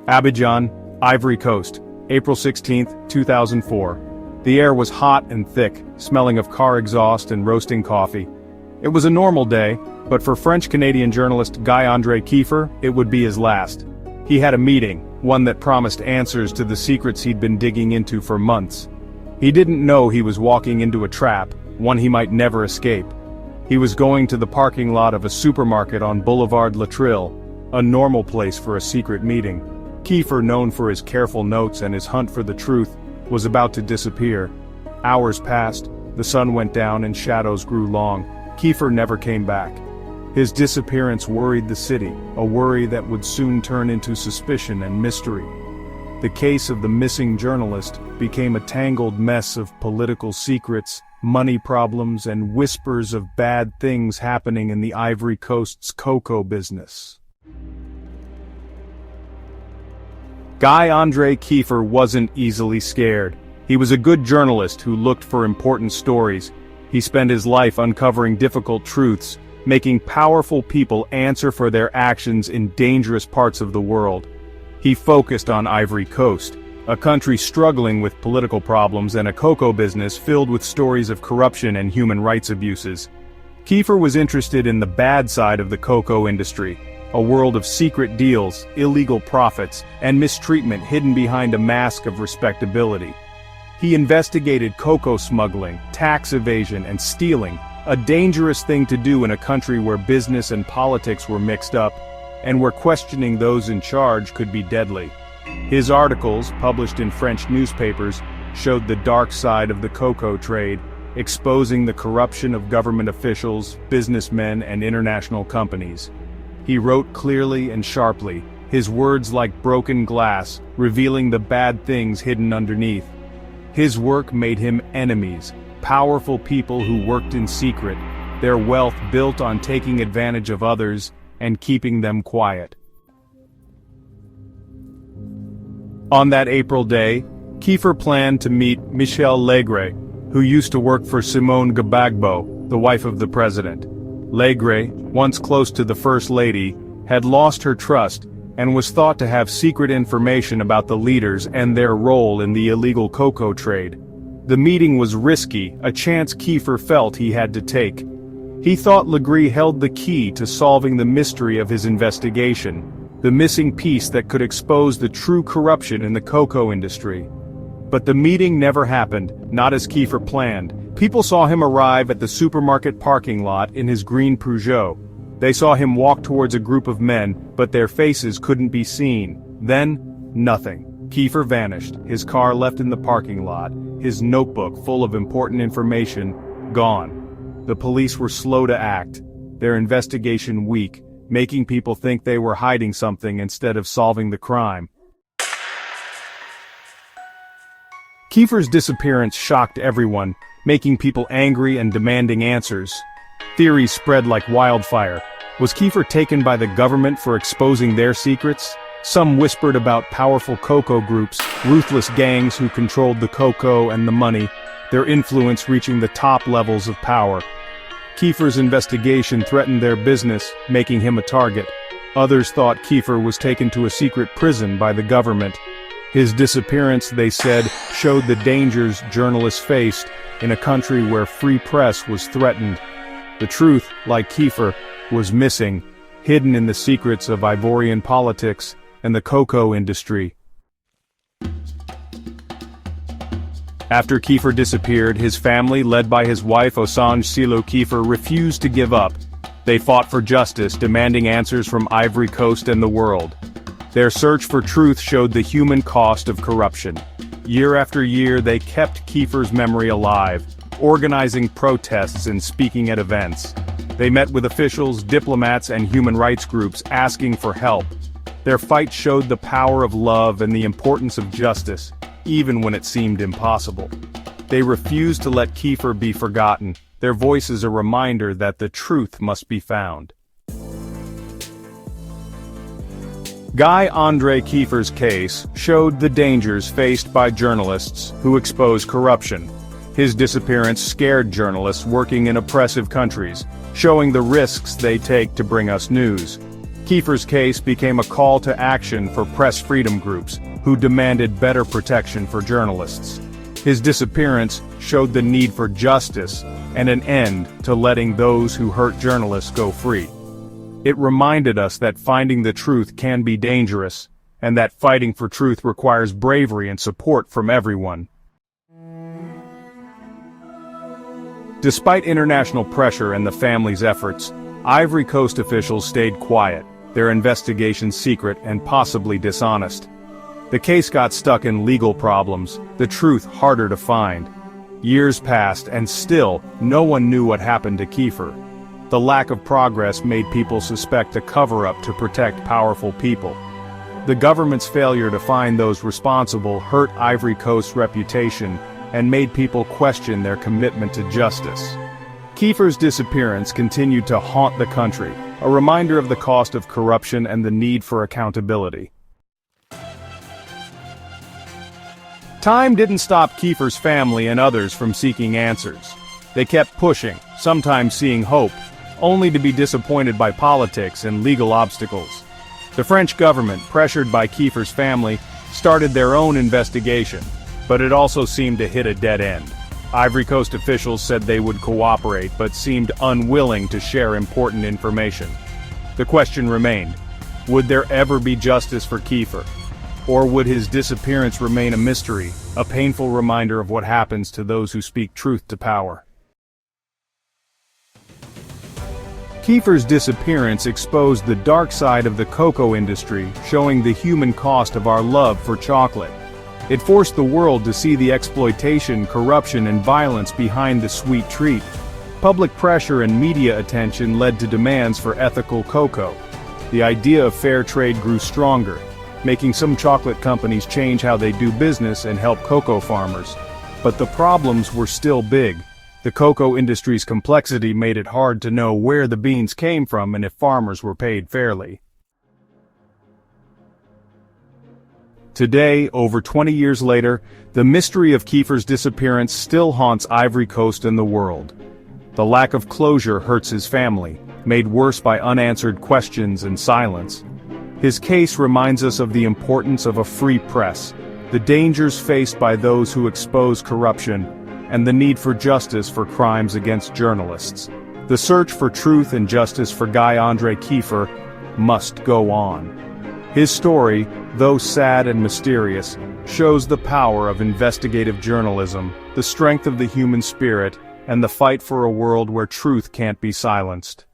Abidjan, Ivory Coast, April 16, 2004. The air was hot and thick, smelling of car exhaust and roasting coffee. It was a normal day, but for French-Canadian journalist Guy-André Kieffer, it would be his last. He had a meeting, one that promised answers to the secrets he'd been digging into for months. He didn't know he was walking into a trap, one he might never escape. He was going to the parking lot of a supermarket on Boulevard Latrille, a normal place for a secret meeting. Kieffer, known for his careful notes and his hunt for the truth, was about to disappear. Hours passed, the sun went down and shadows grew long. Kieffer never came back. His disappearance worried the city, a worry that would soon turn into suspicion and mystery. The case of the missing journalist became a tangled mess of political secrets, money problems, and whispers of bad things happening in the Ivory Coast's cocoa business. Guy-André Kieffer wasn't easily scared. He was a good journalist who looked for important stories. He spent his life uncovering difficult truths, making powerful people answer for their actions in dangerous parts of the world. He focused on Ivory Coast, a country struggling with political problems and a cocoa business filled with stories of corruption and human rights abuses. Kieffer was interested in the bad side of the cocoa industry, a world of secret deals, illegal profits, and mistreatment hidden behind a mask of respectability. He investigated cocoa smuggling, tax evasion, and stealing, a dangerous thing to do in a country where business and politics were mixed up, and where questioning those in charge could be deadly. His articles, published in French newspapers, showed the dark side of the cocoa trade, exposing the corruption of government officials, businessmen, and international companies. He wrote clearly and sharply, his words like broken glass, revealing the bad things hidden underneath. His work made him enemies, powerful people who worked in secret, their wealth built on taking advantage of others and keeping them quiet. On that April day, Kieffer planned to meet Michel Legre, who used to work for Simone Gbagbo, the wife of the president. Legre, once close to the First Lady, had lost her trust and was thought to have secret information about the leaders and their role in the illegal cocoa trade. The meeting was risky, a chance Kieffer felt he had to take. He thought Legre held the key to solving the mystery of his investigation, the missing piece that could expose the true corruption in the cocoa industry. But the meeting never happened, not as Kieffer planned. People saw him arrive at the supermarket parking lot in his green Peugeot. They saw him walk towards a group of men, but their faces couldn't be seen. Then, nothing. Kieffer vanished, his car left in the parking lot, his notebook full of important information, gone. The police were slow to act, their investigation weak, making people think they were hiding something instead of solving the crime. Kieffer's disappearance shocked everyone, making people angry and demanding answers. Theories spread like wildfire. Was Kieffer taken by the government for exposing their secrets? Some whispered about powerful cocoa groups, ruthless gangs who controlled the cocoa and the money, their influence reaching the top levels of power. Kieffer's investigation threatened their business, making him a target. Others thought Kieffer was taken to a secret prison by the government. His disappearance, they said, showed the dangers journalists faced in a country where free press was threatened. The truth, like Kieffer, was missing, hidden in the secrets of Ivorian politics and the cocoa industry. After Kieffer disappeared, his family, led by his wife Osange Silo Kieffer, refused to give up. They fought for justice, demanding answers from Ivory Coast and the world. Their search for truth showed the human cost of corruption. Year after year, they kept Kieffer's memory alive, organizing protests and speaking at events. They met with officials, diplomats, and human rights groups asking for help. Their fight showed the power of love and the importance of justice, even when it seemed impossible. They refused to let Kieffer be forgotten, their voice is a reminder that the truth must be found. Guy-André Kieffer's case showed the dangers faced by journalists who expose corruption. His disappearance scared journalists working in oppressive countries, showing the risks they take to bring us news. Kieffer's case became a call to action for press freedom groups, who demanded better protection for journalists. His disappearance showed the need for justice and an end to letting those who hurt journalists go free. It reminded us that finding the truth can be dangerous, and that fighting for truth requires bravery and support from everyone. Despite international pressure and the family's efforts, Ivory Coast officials stayed quiet, their investigation secret and possibly dishonest. The case got stuck in legal problems, the truth harder to find. Years passed and still, no one knew what happened to Kieffer. The lack of progress made people suspect a cover-up to protect powerful people. The government's failure to find those responsible hurt Ivory Coast's reputation and made people question their commitment to justice. Kieffer's disappearance continued to haunt the country, a reminder of the cost of corruption and the need for accountability. Time didn't stop Kieffer's family and others from seeking answers. They kept pushing, sometimes seeing hope, only to be disappointed by politics and legal obstacles. The French government, pressured by Kieffer's family, started their own investigation, but it also seemed to hit a dead end. Ivory Coast officials said they would cooperate but seemed unwilling to share important information. The question remained, would there ever be justice for Kieffer? Or would his disappearance remain a mystery, a painful reminder of what happens to those who speak truth to power? Kieffer's disappearance exposed the dark side of the cocoa industry, showing the human cost of our love for chocolate. It forced the world to see the exploitation, corruption, and violence behind the sweet treat. Public pressure and media attention led to demands for ethical cocoa. The idea of fair trade grew stronger, making some chocolate companies change how they do business and help cocoa farmers. But the problems were still big. The cocoa industry's complexity made it hard to know where the beans came from and if farmers were paid fairly. Today, over 20 years later, the mystery of Kieffer's disappearance still haunts Ivory Coast and the world. The lack of closure hurts his family, made worse by unanswered questions and silence. His case reminds us of the importance of a free press, the dangers faced by those who expose corruption, and the need for justice for crimes against journalists. The search for truth and justice for Guy-André Kieffer must go on. His story, though sad and mysterious, shows the power of investigative journalism, the strength of the human spirit, and the fight for a world where truth can't be silenced.